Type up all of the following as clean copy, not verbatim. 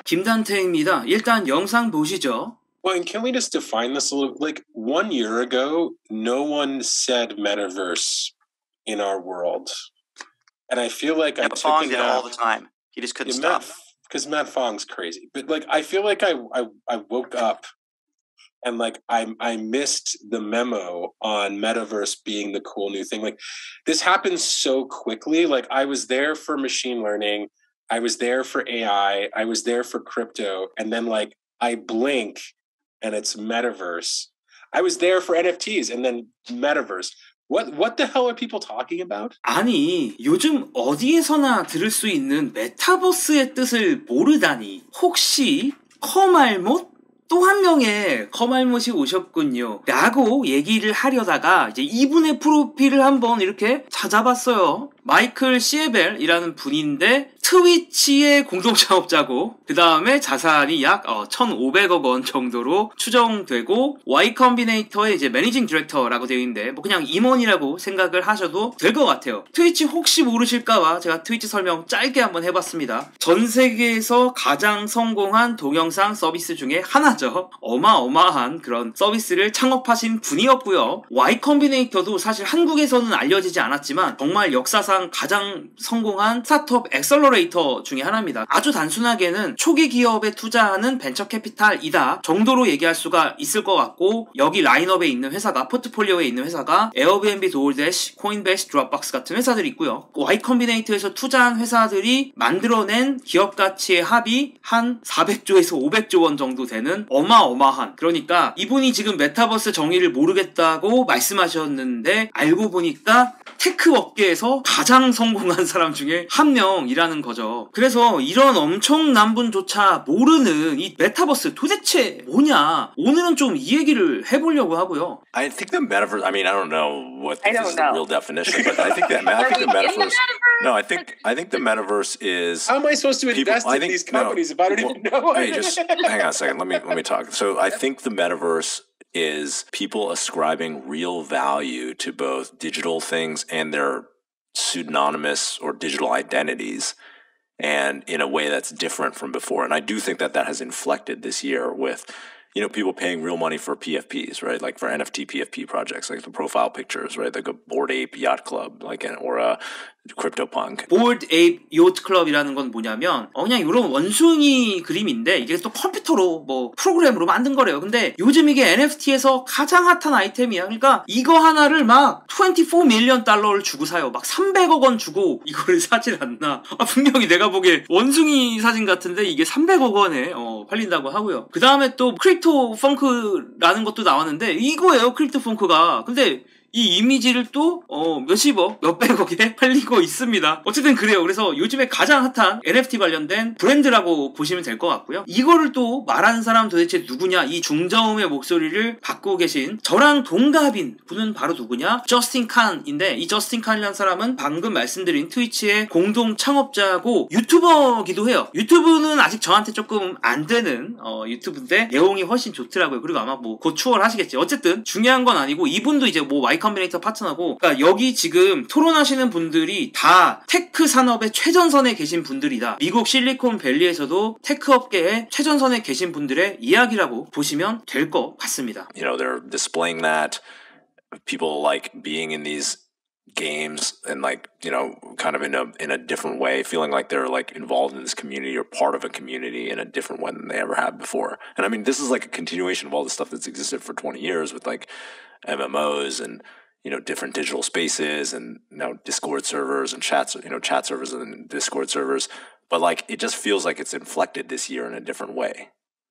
김단태입니다. 일단 영상 보시죠. Well, and can we just define this a little? Like 1 year ago, no one said metaverse in our world, and I feel like Matt Fong did it all the time. He just couldn't stop. Because Matt Fong's crazy, but like I feel like I woke up and like I missed the memo on metaverse being the cool new thing. Like this happens so quickly. Like I was there for machine learning, I was there for AI, I was there for crypto, and then like I blink and it's metaverse. I was there for NFTs and then metaverse. What the hell are people talking about? 아니, 요즘 어디에서나 들을 수 있는 메타버스의 뜻을 모르다니. 혹시 커말못? 또 한 명의 커말못이 오셨군요. 라고 얘기를 하려다가 이제 이분의 프로필을 한번 이렇게 찾아봤어요. 마이클 시에벨이라는 분인데 트위치의 공동창업자고 그 다음에 자산이 약 1,500억 원 정도로 추정되고 Y 컴비네이터의 이제 매니징 디렉터라고 되어 있는데 뭐 그냥 임원이라고 생각을 하셔도 될 것 같아요. 트위치 혹시 모르실까봐 제가 트위치 설명 짧게 한번 해봤습니다. 전 세계에서 가장 성공한 동영상 서비스 중에 하나죠. 어마어마한 그런 서비스를 창업하신 분이었고요. Y 컴비네이터도 사실 한국에서는 알려지지 않았지만 정말 역사상 가장 성공한 스타트업 엑셀러레이터 중에 하나입니다. 아주 단순하게는 초기 기업에 투자하는 벤처 캐피탈이다 정도로 얘기할 수가 있을 것 같고 여기 라인업에 있는 회사가 포트폴리오에 있는 회사가 에어비앤비, 도어대시, 코인베이스, 드롭박스 같은 회사들이 있고요. Y 컴비네이터에서 투자한 회사들이 만들어낸 기업 가치의 합이 한 400조에서 500조 원 정도 되는 어마어마한 그러니까 이분이 지금 메타버스 정의를 모르겠다고 말씀하셨는데 알고 보니까 테크 업계에서 가장 성공한 사람 중에 한 명이라는 거죠. 그래서 이런 엄청난 분조차 모르는 이 메타버스 도대체 뭐냐 오늘은 좀 이 얘기를 해보려고 하고요. I think the metaverse. I mean, I don't know what this is the real definition, but I think the metaverse. No, I think the metaverse is. How am I supposed to invest in these companies if I don't even know? Hey, just hang on a second. Let me talk. So I think the metaverse is people ascribing real value to both digital things and their pseudonymous or digital identities, and in a way that's different from before. And I do think that has inflected this year with, people paying real money for PFPs, right? Like for NFT PFP projects, like the profile pictures, right? Like a Bored Ape Yacht Club, or a CryptoPunk. Bored Ape Yacht Club이라는 건 뭐냐면 그냥 이런 원숭이 그림인데 이게 또 컴퓨터로 프로그램으로 만든 거래요. 근데 요즘 이게 NFT에서 가장 핫한 아이템이야. 그러니까 이거 하나를 막 24 밀리언 달러를 주고 사요. 막 300억 원 주고 이거를 사질 않나. 분명히 내가 보기에 원숭이 사진 같은데 이게 300억 원에 팔린다고 하고요. 그 다음에 또 크립토 펑크라는 것도 나왔는데 이거예요. 크립토 펑크가. 근데 이 이미지를 또 몇십억, 몇백억에 팔리고 있습니다. 어쨌든 그래요. 그래서 요즘에 가장 핫한 NFT 관련된 브랜드라고 보시면 될 것 같고요. 이거를 또 말하는 사람 도대체 누구냐? 이 중저음의 목소리를 받고 계신 저랑 동갑인 분은 바로 누구냐? 저스틴 칸인데 이 저스틴 칸이라는 사람은 방금 말씀드린 트위치의 공동 창업자고 유튜버기도 해요. 유튜브는 아직 저한테 조금 안 되는 유튜브인데 내용이 훨씬 좋더라고요. 그리고 아마 곧 추월하시겠지. 어쨌든 중요한 건 아니고 이분도 이제 Y 컴비네이터 파트너고 그러니까 여기 지금 토론하시는 분들이 다 테크 산업의 최전선에 계신 분들이다. 미국 실리콘밸리에서도 테크 업계의 최전선에 계신 분들의 이야기라고 보시면 될 것 같습니다. They're displaying that people like being in these games and kind of in a different way, feeling like they're like involved in this community or part of a community in a different way than they ever have before. And I mean, this is like a continuation of all the stuff that's existed for 20 years with like MMOs and different digital spaces and Discord servers and chat servers and Discord servers, but like it just feels like it's inflected this year in a different way.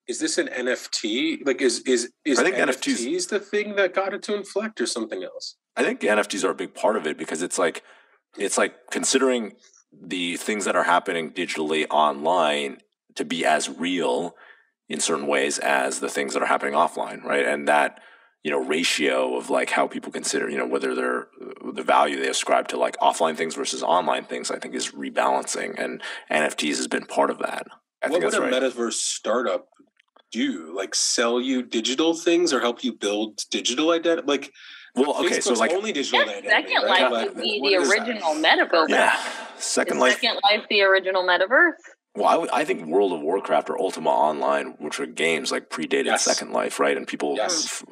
Is this an NFT? Like is I think NFTs the thing that got it to inflect or something else? I think NFTs are a big part of it because it's like considering the things that are happening digitally online to be as real in certain ways as the things that are happening offline, right? And that ratio of like how people consider, whether they're the value they ascribe to like offline things versus online things, I think is rebalancing, and NFTs has been part of that. What would a metaverse startup do? Like sell you digital things or help you build digital identity? Like, well, okay, Facebook's so like only digital identity. Second right? Life would be the original metaverse. Yeah, Second Life. Second Life, the original metaverse. Well, I think World of Warcraft or Ultima Online, which are games like predated Second Life, right? And people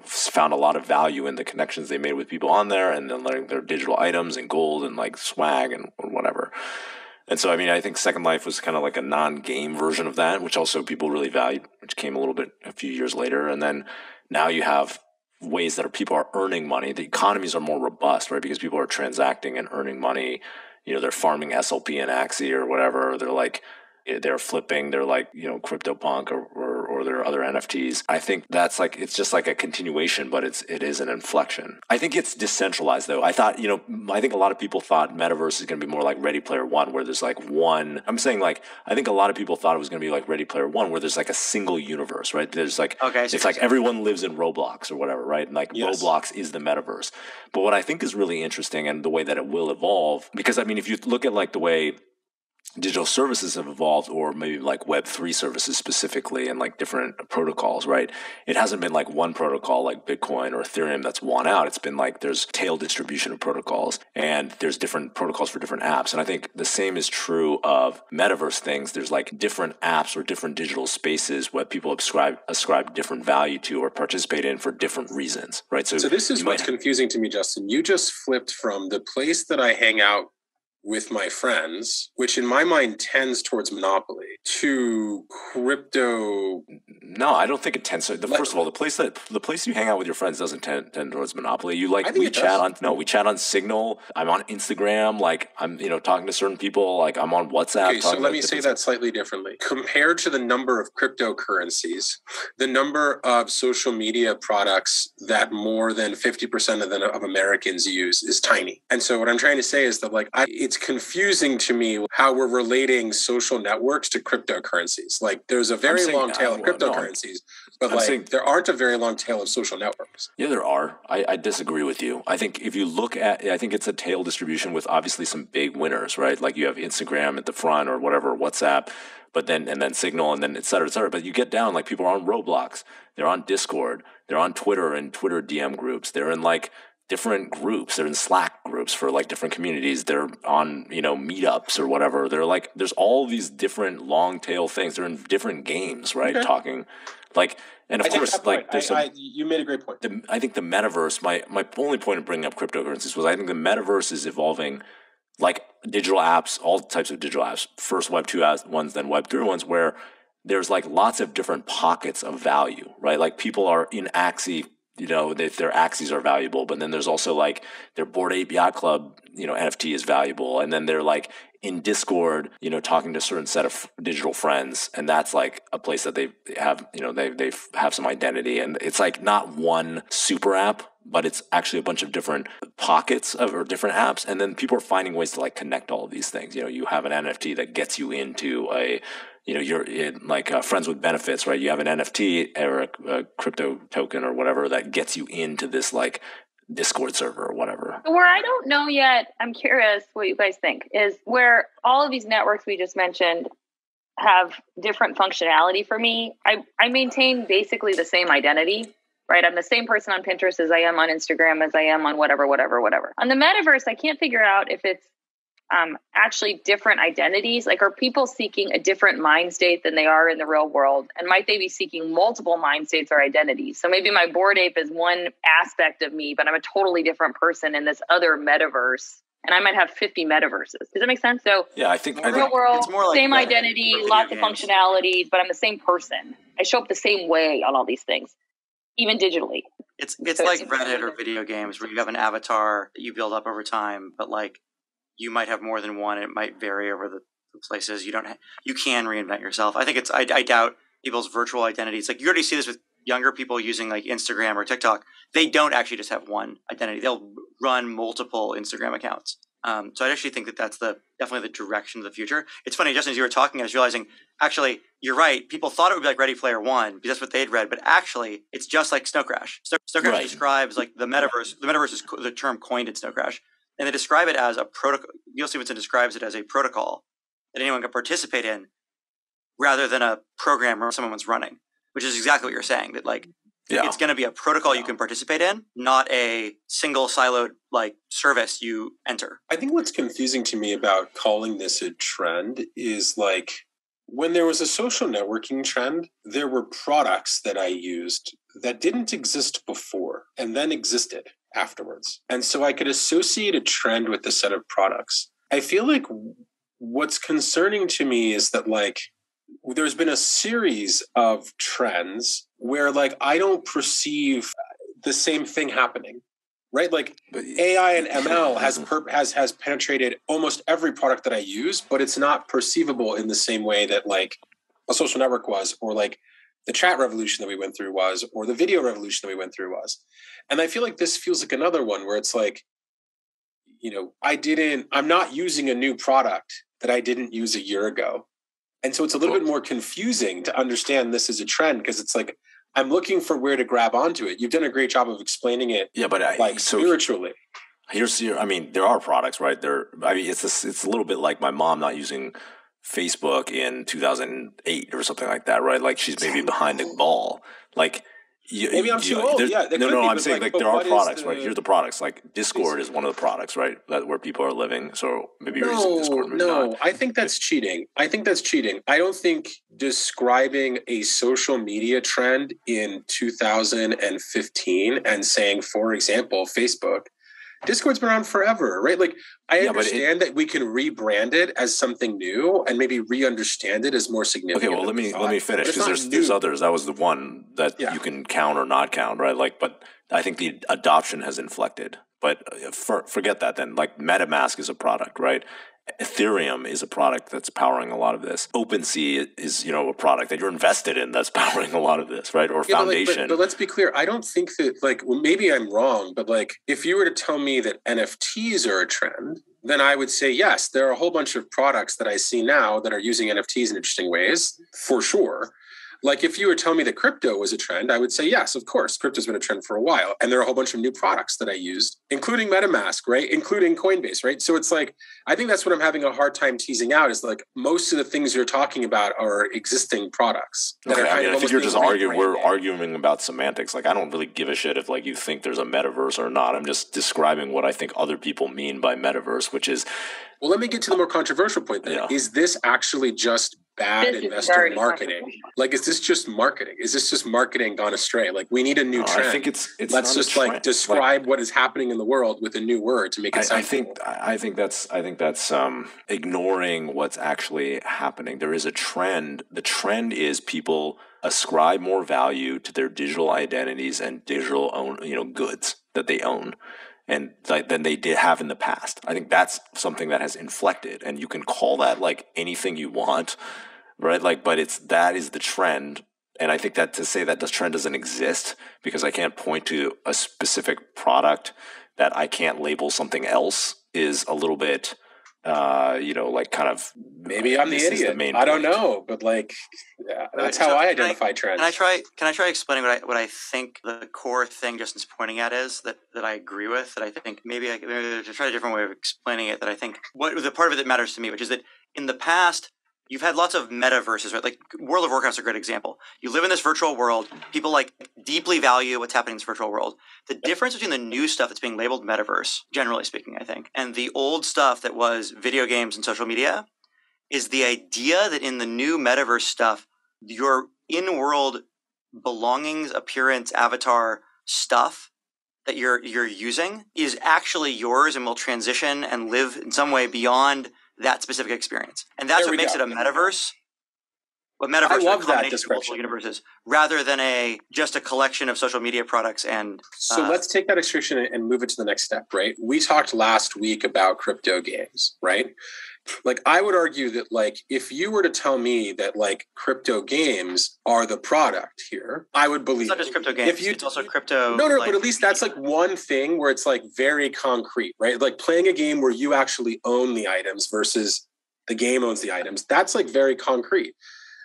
found a lot of value in the connections they made with people on there, and then learning their digital items and gold and like swag and whatever. And so, I mean, I think Second Life was kind of like a non-game version of that, which also people really valued, which came a few years later. And then now you have ways that people are earning money. The economies are more robust, right? Because people are transacting and earning money. You know, they're farming SLP and Axie or whatever. They're flipping, they're like, you know, CryptoPunk or their other NFTs. I think that's like, it's just like a continuation, but it is an inflection. I think it's decentralized though. I think a lot of people thought Metaverse is going to be more like Ready Player One, where there's like one, I'm saying like, I think a lot of people thought it was going to be like Ready Player One, where there's like a single universe, right? There's like, it's like everyone lives in Roblox or whatever, right? And like Roblox is the Metaverse. But what I think is really interesting and the way that it will evolve, because I mean, if you look at like the way digital services have evolved, or maybe like Web3 services specifically, and like different protocols, right? It hasn't been like one protocol like Bitcoin or Ethereum that's won out. It's been like there's tail distribution of protocols, and there's different protocols for different apps. And I think the same is true of metaverse things. There's like different apps or different digital spaces where people ascribe different value to or participate in for different reasons, right? So this is what's confusing to me, Justin. You just flipped from the place that I hang out with my friends, which in my mind tends towards Monopoly, to crypto. No, I don't think it tends to. First of all, the place you hang out with your friends doesn't tend towards Monopoly. We chat on Signal. I'm on Instagram. Like I'm, talking to certain people. Like I'm on WhatsApp. Okay, so let me say that slightly differently. Compared to the number of cryptocurrencies, the number of social media products that more than 50% of Americans use is tiny. And so what I'm trying to say is that it's confusing to me how we're relating social networks to cryptocurrencies. Like there's a very long tail of cryptocurrencies, but there aren't a very long tail of social networks. Yeah, there are. I disagree with you. I think if you look at, I think it's a tail distribution with obviously some big winners, right? Like you have Instagram at the front or whatever, WhatsApp, but then Signal and then et cetera, et cetera. But you get down, like people are on Roblox, they're on Discord, they're on Twitter and Twitter DM groups. They're in like different groups. They're in Slack groups for like different communities. They're on, meetups or whatever. They're like, there's all these different long tail things. They're in different games, right? Okay. Talking like, and of course, like there's you made a great point. I think the metaverse, my only point of bringing up cryptocurrencies was I think the metaverse is evolving like digital apps, all types of digital apps, first Web 2 ones, then Web 3 ones, where there's like lots of different pockets of value, right? Like people are in Axie, their Axies are valuable, but then there's also like their Bored Ape Yacht Club, NFT is valuable. And then they're like in Discord, talking to a certain set of digital friends. And that's like a place that they have, they have some identity. And it's like not one super app, but it's actually a bunch of different pockets or different apps. And then people are finding ways to like connect all of these things. You have an NFT that gets you into you're in like friends with benefits, right? You have an NFT or a crypto token or whatever that gets you into this like Discord server or whatever. Where I don't know yet, I'm curious what you guys think, is where all of these networks we just mentioned have different functionality for me. I maintain basically the same identity, right? I'm the same person on Pinterest as I am on Instagram, as I am on whatever. On the metaverse, I can't figure out if it's actually different identities. Like, are people seeking a different mind state than they are in the real world? And might they be seeking multiple mind states or identities? So maybe my Bored Ape is one aspect of me, but I'm a totally different person in this other metaverse. And I might have 50 metaverses. Does that make sense? So yeah, I think real world, it's more like same identity, lots of functionalities, but I'm the same person. I show up the same way on all these things, even digitally. It's like Reddit or video games where you have an avatar that you build up over time, but like you might have more than one. It might vary over the places. You can reinvent yourself. I think I doubt people's virtual identities. Like you already see this with younger people using like Instagram or TikTok. They don't actually just have one identity. They'll run multiple Instagram accounts. So I actually think that's definitely the direction of the future. It's funny, just as you were talking, I was realizing, actually, you're right. People thought it would be like Ready Player One because that's what they'd read, but actually, it's just like Snow Crash. Snow Crash describes like the metaverse. The metaverse is the term coined in Snow Crash, and they describe it as a protocol. Neal Stephenson describes it as a protocol that anyone can participate in, rather than a program or someone's running, which is exactly what you're saying. That like. Yeah. It's going to be a protocol you can participate in, not a single siloed like service you enter. I think what's confusing to me about calling this a trend is like when there was a social networking trend, there were products that I used that didn't exist before and then existed afterwards. And so I could associate a trend with a set of products. I feel like what's concerning to me is that like there's been a series of trends where like I don't perceive the same thing happening. Right, like AI and ML has penetrated almost every product that I use, but it's not perceivable in the same way that like a social network was, or like the chat revolution that we went through was, or the video revolution that we went through was. And I feel like this feels like another one where it's like, you know, I'm not using a new product that I didn't use a year ago. And so it's a little bit more confusing to understand this is a trend because it's like, I'm looking for where to grab onto it. You've done a great job of explaining it. Yeah, but spiritually. I mean, there are products, right? It's a little bit like my mom not using Facebook in 2008 or something like that, right? Like she's maybe behind the ball. Like maybe I'm too old. Yeah, I'm saying like there are products, right? Here's the products. Like Discord is one of the products, right? Where people are living. So maybe you're using Discord. Maybe not. I think that's cheating. I don't think describing a social media trend in 2015 and saying, for example, Facebook. Discord's been around forever, right? Like, I understand that we can rebrand it as something new and maybe re-understand it as more significant. Okay, well, let me finish because there's others. That was the one that you can count or not count, right? Like, but I think the adoption has inflected. But forget that then. Like, MetaMask is a product, right? Ethereum is a product that's powering a lot of this. OpenSea is, a product that you're invested in that's powering a lot of this, right? Or Foundation. But let's be clear. I don't think that, like, well, maybe I'm wrong, but like, if you were to tell me that NFTs are a trend, then I would say, yes, there are a whole bunch of products that I see now that are using NFTs in interesting ways, for sure. Like if you were telling me that crypto was a trend, I would say, yes, of course, crypto's been a trend for a while. And there are a whole bunch of new products that I used, including MetaMask, right? Including Coinbase, right? So it's like, I think that's what I'm having a hard time teasing out is like most of the things you're talking about are existing products. That are I think you're just arguing about semantics. Like I don't really give a shit if like you think there's a metaverse or not. I'm just describing what I think other people mean by metaverse, which is... Well, let me get to the more controversial point then. Yeah. Is this actually just bad investor marketing? Like, is this just marketing? Is this just marketing gone astray? Like, we need a new trend. I think it's let's just like describe what is happening in the world with a new word to make it sound. I think that's ignoring what's actually happening. There is a trend. The trend is people ascribe more value to their digital identities and digital goods that they own. And than they did have in the past. I think that's something that has inflected, and you can call that like anything you want, right? Like, but that is the trend, and I think that to say that the trend doesn't exist because I can't point to a specific product that I can't label something else is a little bit, like kind of maybe I'm the idiot. I don't know, but like that's how I identify trends. Can I try explaining what I think the core thing Justin's pointing at is that I agree with? That I think maybe to try a different way of explaining it. That I think what the part of it that matters to me, which is that in the past you've had lots of metaverses, right? Like World of Warcraft's a great example. You live in this virtual world. People like deeply value what's happening in this virtual world. The difference between the new stuff that's being labeled metaverse, generally speaking, I think, and the old stuff that was video games and social media is the idea that in the new metaverse stuff, your in-world belongings, appearance, avatar stuff that you're using is actually yours and will transition and live in some way beyond that specific experience. And that's what makes it a metaverse. But metaverse is a combination of multiple universes rather than just a collection of social media products. And so let's take that description and move it to the next step, right? We talked last week about crypto games, right? Like I would argue that like if you were to tell me that like crypto games are the product here, I would believe it's not just crypto games. It's also crypto. No, but at least that's like one thing where it's like very concrete, right? Like playing a game where you actually own the items versus the game owns the items. That's like very concrete.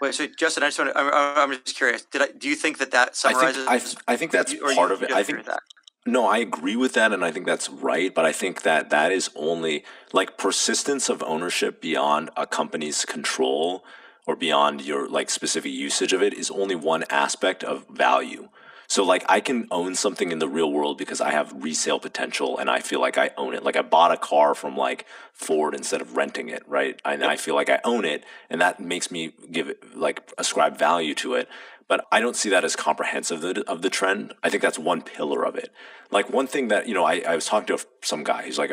Wait, so Justin, I'm just curious. Do you think that summarizes? I think that's part of it. I think that. No, I agree with that, and I think that's right, but I think that is only, like, persistence of ownership beyond a company's control or beyond your, like, specific usage of it is only one aspect of value. So like I can own something in the real world because I have resale potential and I feel like I own it. Like I bought a car from like Ford instead of renting it, right? And I feel like I own it, and that makes me give it like ascribe value to it. But I don't see that as comprehensive of the trend. I think that's one pillar of it. Like one thing that, you know, I was talking to some guy. He's like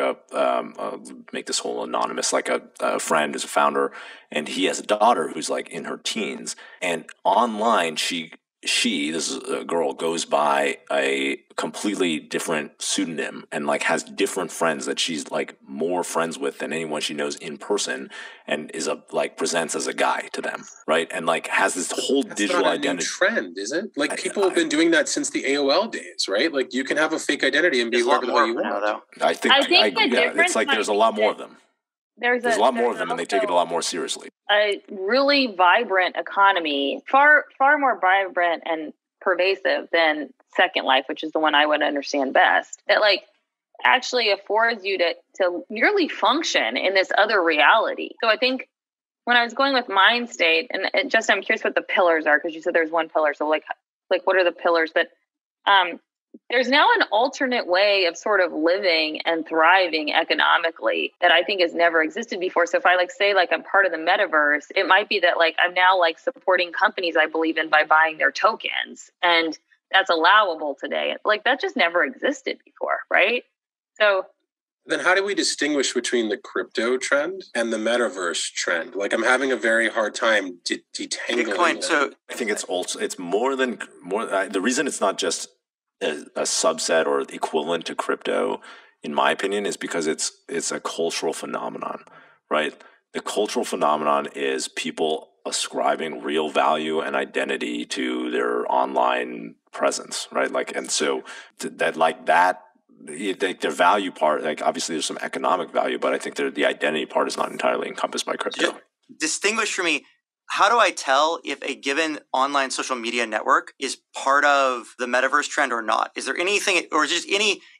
make this whole anonymous, like a friend who's a founder, and he has a daughter who's like in her teens. And online, she, this is a girl, goes by a completely different pseudonym and like has different friends that she's like more friends with than anyone she knows in person, and is like presents as a guy to them, right? And like has this whole That's digital not a identity. new trend, is it? Like people have been doing that since the AOL days, right? Like you can have a fake identity and be There's a lot whoever the hell more you now, want. though. I think the yeah, difference it's like might there's a be lot more that of them. There's a lot more of there's them, and they take it a lot more seriously. A really vibrant economy, far more vibrant and pervasive than Second Life, which is the one I would understand best. That like actually affords you to merely function in this other reality. So I think when I was going with Mind State, and just I'm curious what the pillars are, because you said there's one pillar. So like what are the pillars? But there's now an alternate way of sort of living and thriving economically that I think has never existed before. So if I like say like I'm part of the metaverse, it might be that like I'm now like supporting companies I believe in by buying their tokens, and that's allowable today. Like that just never existed before, right? So Then how do we distinguish between the crypto trend and the metaverse trend? Like I'm having a very hard time detangling Bitcoin. them. So I think it's also more. The reason it's not just a subset or equivalent to crypto, in my opinion, is because it's a cultural phenomenon, right? The cultural phenomenon is people ascribing real value and identity to their online presence, right? Like, and so their value part, like obviously there's some economic value, but I think the identity part is not entirely encompassed by crypto. distinguish for me, how do I tell if a given online social media network is part of the metaverse trend or not? Is there anything, or just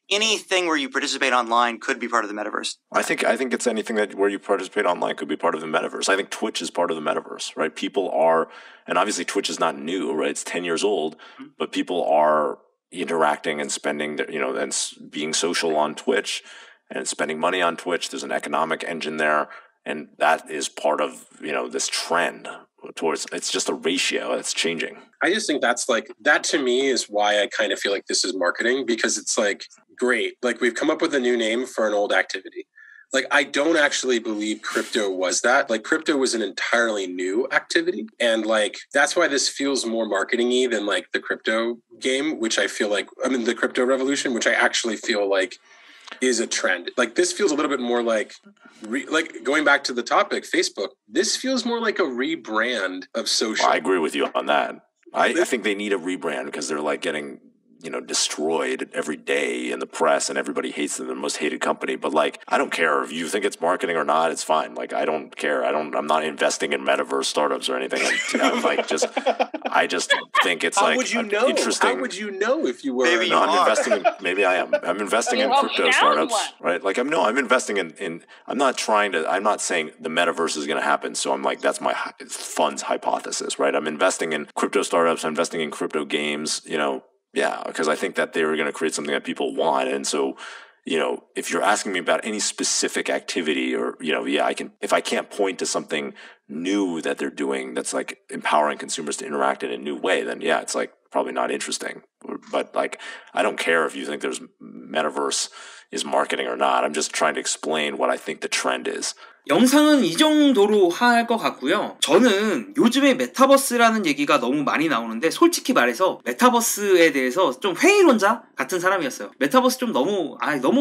anything where you participate online could be part of the metaverse? I think it's anything that where you participate online could be part of the metaverse. I think Twitch is part of the metaverse, right? People are, and obviously Twitch is not new, right? It's 10 years old, but people are interacting and spending, and being social on Twitch and spending money on Twitch. There's an economic engine there. And that is part of, this trend towards, it's just a ratio that's changing. I just think that to me is why I kind of feel like this is marketing, because it's like, great. Like we've come up with a new name for an old activity. Like, I don't actually believe crypto was that. Like crypto was an entirely new activity. And like, that's why this feels more marketing-y than like the crypto game, which I feel like, the crypto revolution, which I actually feel like is a trend. Like this feels a little bit more like going back to the topic, Facebook, this feels more like a rebrand of social. Well, I agree with you on that. I think they need a rebrand because they're like getting, destroyed every day in the press and everybody hates them. They're the most hated company. But like, I don't care if you think it's marketing or not, it's fine. Like, I don't care. I'm not investing in metaverse startups or anything. I just think it's like interesting. How would you know if you were? Maybe you are. I'm investing in, maybe I am. I'm investing in crypto startups, right? Like I'm investing in, I'm not saying the metaverse is going to happen. So I'm like, that's my fund's hypothesis, right? I'm investing in crypto startups. I'm investing in crypto games, Yeah, because I think that they were going to create something that people want. And so, if you're asking me about any specific activity or, if I can't point to something new that they're doing that's like empowering consumers to interact in a new way, then yeah, it's like probably not interesting. But like, I don't care if you think there's metaverse is marketing or not. I'm just trying to explain what I think the trend is. 영상은 이 정도로 할 것 같고요. 저는 요즘에 메타버스라는 얘기가 너무 많이 나오는데 솔직히 말해서 메타버스에 대해서 좀 회의론자 같은 사람이었어요. 메타버스 좀 너무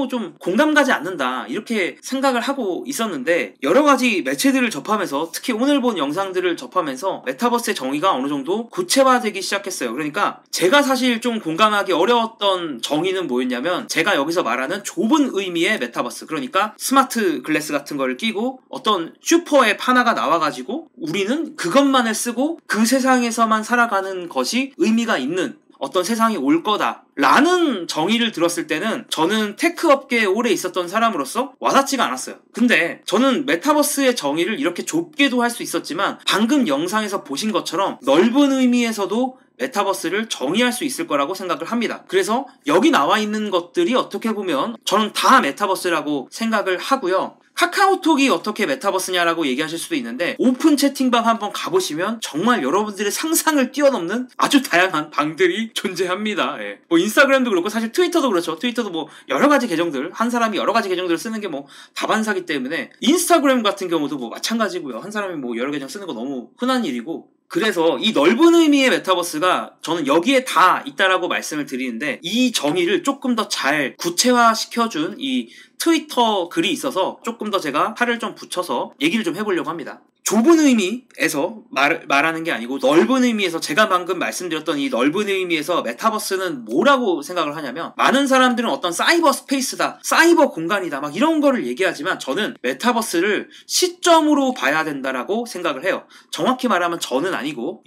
좀 공감 가지 않는다 이렇게 생각을 하고 있었는데 여러 가지 매체들을 접하면서 특히 오늘 본 영상들을 접하면서 메타버스의 정의가 어느 정도 구체화되기 시작했어요. 그러니까 제가 사실 좀 공감하기 어려웠던 정의는 뭐였냐면 제가 여기서 말하는 좁은 의미의 메타버스, 그러니까 스마트 글래스 같은 거를 끼고 어떤 슈퍼 앱 하나가 나와가지고 우리는 그것만을 쓰고 그 세상에서만 살아가는 것이 의미가 있는 어떤 세상이 올 거다라는 정의를 들었을 때는 저는 테크 업계에 오래 있었던 사람으로서 와닿지가 않았어요. 근데 저는 메타버스의 정의를 이렇게 좁게도 할 수 있었지만 방금 영상에서 보신 것처럼 넓은 의미에서도 메타버스를 정의할 수 있을 거라고 생각을 합니다. 그래서 여기 나와 있는 것들이 어떻게 보면 저는 다 메타버스라고 생각을 하고요. 카카오톡이 어떻게 메타버스냐라고 얘기하실 수도 있는데 오픈 채팅방 한번 가보시면 정말 여러분들의 상상을 뛰어넘는 아주 다양한 방들이 존재합니다. 예. 뭐 인스타그램도 그렇고 사실 트위터도 그렇죠. 트위터도 뭐 여러 가지 계정들, 한 사람이 여러 가지 계정들을 쓰는 게 뭐 다반사기 때문에 인스타그램 같은 경우도 뭐 마찬가지고요. 한 사람이 뭐 여러 계정 쓰는 거 너무 흔한 일이고 그래서 이 넓은 의미의 메타버스가 저는 여기에 다 있다라고 말씀을 드리는데 이 정의를 조금 더 잘 구체화시켜준 이 트위터 글이 있어서 조금 더 제가 팔을 좀 붙여서 얘기를 좀 해보려고 합니다. 좁은 의미에서 말하는 게 아니고 넓은 의미에서 제가 방금 말씀드렸던 이 넓은 의미에서 메타버스는 뭐라고 생각을 하냐면 많은 사람들은 어떤 사이버 스페이스다, 사이버 공간이다 막 이런 거를 얘기하지만 저는 메타버스를 시점으로 봐야 된다라고 생각을 해요. 정확히 말하면 저는 아니고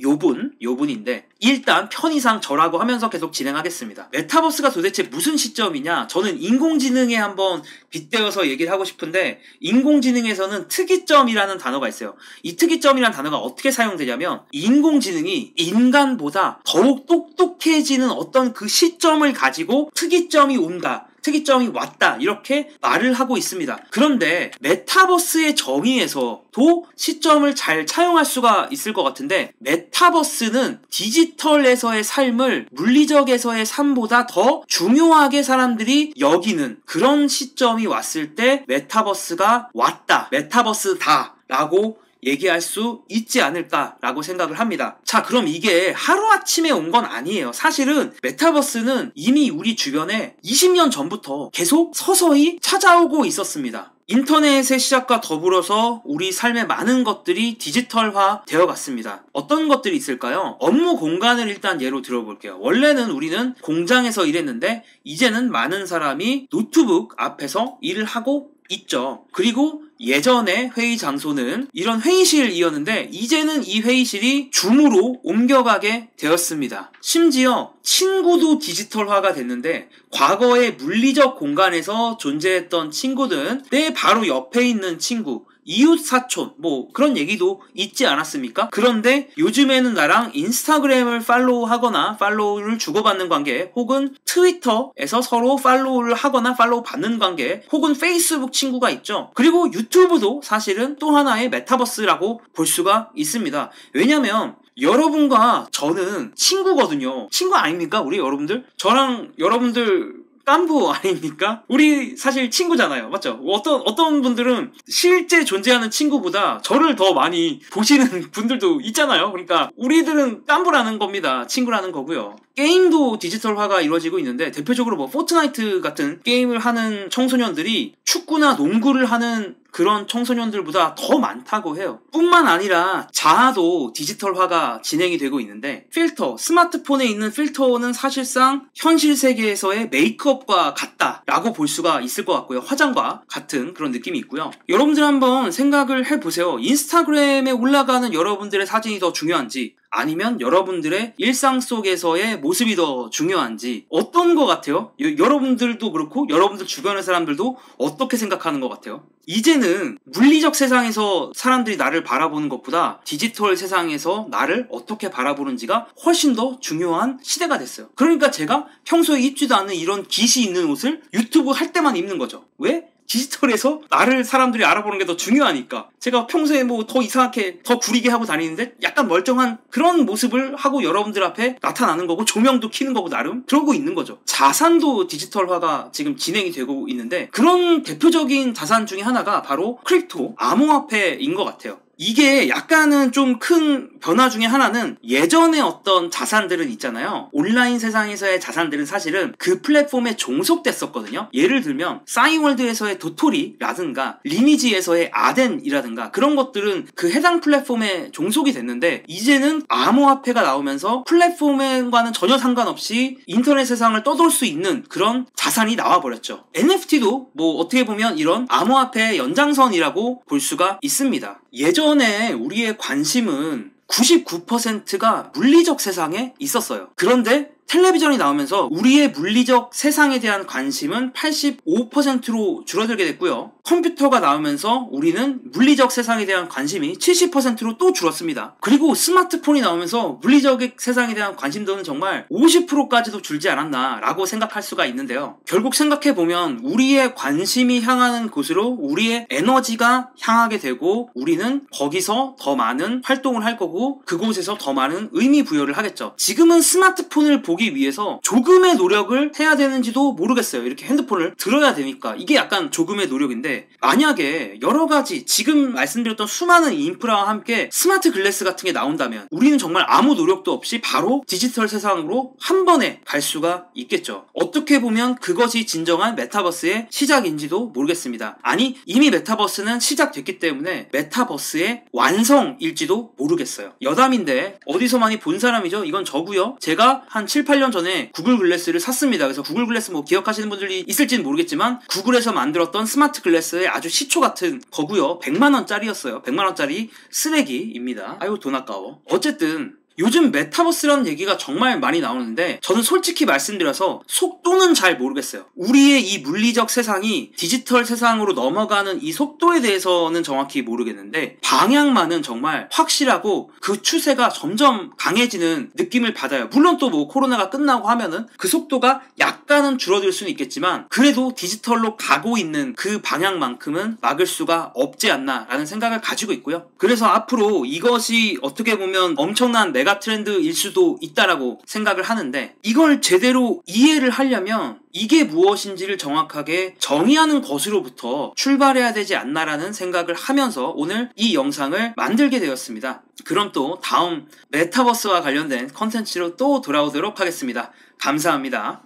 요분인데 일단 편의상 저라고 하면서 계속 진행하겠습니다. 메타버스가 도대체 무슨 시점이냐? 저는 인공지능에 한번 빗대어서 얘기를 하고 싶은데 인공지능에서는 특이점이라는 단어가 있어요. 이 특이점이라는 단어가 어떻게 사용되냐면 인공지능이 인간보다 더욱 똑똑해지는 어떤 그 시점을 가지고 특이점이 온다. 특이점이 왔다 이렇게 말을 하고 있습니다. 그런데 메타버스의 정의에서도 시점을 잘 차용할 수가 있을 것 같은데 메타버스는 디지털에서의 삶을 물리적에서의 삶보다 더 중요하게 사람들이 여기는 그런 시점이 왔을 때 메타버스가 왔다, 메타버스다 라고 얘기할 수 있지 않을까라고 생각을 합니다. 자, 그럼 이게 하루아침에 온 건 아니에요. 사실은 메타버스는 이미 우리 주변에 20년 전부터 계속 서서히 찾아오고 있었습니다. 인터넷의 시작과 더불어서 우리 삶의 많은 것들이 디지털화 되어 갔습니다. 어떤 것들이 있을까요? 업무 공간을 일단 예로 들어볼게요. 원래는 우리는 공장에서 일했는데 이제는 많은 사람이 노트북 앞에서 일을 하고 있죠. 그리고 예전에 회의 장소는 이런 회의실이었는데 이제는 이 회의실이 줌으로 옮겨가게 되었습니다. 심지어 친구도 디지털화가 됐는데 과거의 물리적 공간에서 존재했던 친구들은 내 바로 옆에 있는 친구, 이웃 사촌 뭐 그런 얘기도 있지 않았습니까? 그런데 요즘에는 나랑 인스타그램을 팔로우하거나 팔로우를 주고받는 관계 혹은 트위터에서 서로 팔로우를 하거나 팔로우 받는 관계 혹은 페이스북 친구가 있죠. 그리고 유튜브도 사실은 또 하나의 메타버스라고 볼 수가 있습니다. 왜냐면 여러분과 저는 친구거든요. 친구 아닙니까? 우리 여러분들? 저랑 여러분들 깐부 아닙니까? 우리 사실 친구잖아요. 맞죠? 어떤 분들은 실제 존재하는 친구보다 저를 더 많이 보시는 분들도 있잖아요. 그러니까 우리들은 깐부라는 겁니다. 친구라는 거고요. 게임도 디지털화가 이루어지고 있는데 대표적으로 뭐 포트나이트 같은 게임을 하는 청소년들이 축구나 농구를 하는 그런 청소년들보다 더 많다고 해요. 뿐만 아니라 자아도 디지털화가 진행이 되고 있는데 필터, 스마트폰에 있는 필터는 사실상 현실 세계에서의 메이크업과 같다라고 볼 수가 있을 것 같고요. 화장과 같은 그런 느낌이 있고요. 여러분들 한번 생각을 해보세요. 인스타그램에 올라가는 여러분들의 사진이 더 중요한지 아니면 여러분들의 일상 속에서의 모습이 더 중요한지 어떤 것 같아요? 여러분들도 그렇고 여러분들 주변의 사람들도 어떻게 생각하는 것 같아요? 이제는 물리적 세상에서 사람들이 나를 바라보는 것보다 디지털 세상에서 나를 어떻게 바라보는지가 훨씬 더 중요한 시대가 됐어요. 그러니까 제가 평소에 입지도 않는 이런 깃이 있는 옷을 유튜브 할 때만 입는 거죠. 왜? 디지털에서 나를 사람들이 알아보는 게 더 중요하니까. 제가 평소에 뭐 더 이상하게 더 구리게 하고 다니는데 약간 멀쩡한 그런 모습을 하고 여러분들 앞에 나타나는 거고 조명도 켜는 거고 나름 그러고 있는 거죠. 자산도 디지털화가 지금 진행이 되고 있는데 그런 대표적인 자산 중에 하나가 바로 크립토, 암호화폐인 것 같아요. 이게 약간은 좀 큰 변화 중에 하나는 예전에 어떤 자산들은 있잖아요. 온라인 세상에서의 자산들은 사실은 그 플랫폼에 종속됐었거든요. 예를 들면 싸이월드에서의 도토리라든가 리니지에서의 아덴이라든가 그런 것들은 그 해당 플랫폼에 종속이 됐는데 이제는 암호화폐가 나오면서 플랫폼과는 전혀 상관없이 인터넷 세상을 떠돌 수 있는 그런 자산이 나와버렸죠. NFT도 뭐 어떻게 보면 이런 암호화폐의 연장선이라고 볼 수가 있습니다. 예전에 우리의 관심은 99%가 물리적 세상에 있었어요. 그런데 텔레비전이 나오면서 우리의 물리적 세상에 대한 관심은 85%로 줄어들게 됐고요. 컴퓨터가 나오면서 우리는 물리적 세상에 대한 관심이 70%로 또 줄었습니다. 그리고 스마트폰이 나오면서 물리적 세상에 대한 관심도는 정말 50%까지도 줄지 않았나라고 생각할 수가 있는데요. 결국 생각해보면 우리의 관심이 향하는 곳으로 우리의 에너지가 향하게 되고 우리는 거기서 더 많은 활동을 할 거고 그곳에서 더 많은 의미 부여를 하겠죠. 지금은 스마트폰을 보기 위해서 조금의 노력을 해야 되는지도 모르겠어요. 이렇게 핸드폰을 들어야 되니까 이게 약간 조금의 노력인데 만약에 여러 가지 지금 말씀드렸던 수많은 인프라와 함께 스마트 글래스 같은 게 나온다면 우리는 정말 아무 노력도 없이 바로 디지털 세상으로 한 번에 갈 수가 있겠죠. 어떻게 보면 그것이 진정한 메타버스의 시작인지도 모르겠습니다. 아니 이미 메타버스는 시작됐기 때문에 메타버스의 완성일지도 모르겠어요. 여담인데 어디서 많이 본 사람이죠? 이건 저고요. 제가 한 7, 8년 전에 구글 글래스를 샀습니다. 그래서 구글 글래스 뭐 기억하시는 분들이 있을지는 모르겠지만 구글에서 만들었던 스마트 글래스의 아주 시초 같은 거고요. 100만원짜리였어요. 100만원짜리 쓰레기입니다. 아유 돈 아까워. 어쨌든 요즘 메타버스라는 얘기가 정말 많이 나오는데 저는 솔직히 말씀드려서 속도는 잘 모르겠어요. 우리의 이 물리적 세상이 디지털 세상으로 넘어가는 이 속도에 대해서는 정확히 모르겠는데 방향만은 정말 확실하고 그 추세가 점점 강해지는 느낌을 받아요. 물론 또 뭐 코로나가 끝나고 하면은 그 속도가 약간은 줄어들 수는 있겠지만 그래도 디지털로 가고 있는 그 방향만큼은 막을 수가 없지 않나라는 생각을 가지고 있고요. 그래서 앞으로 이것이 어떻게 보면 엄청난 메가 트렌드일 수도 있다라고 생각을 하는데 이걸 제대로 이해를 하려면 이게 무엇인지를 정확하게 정의하는 것으로부터 출발해야 되지 않나라는 생각을 하면서 오늘 이 영상을 만들게 되었습니다. 그럼 또 다음 메타버스와 관련된 컨텐츠로 또 돌아오도록 하겠습니다. 감사합니다.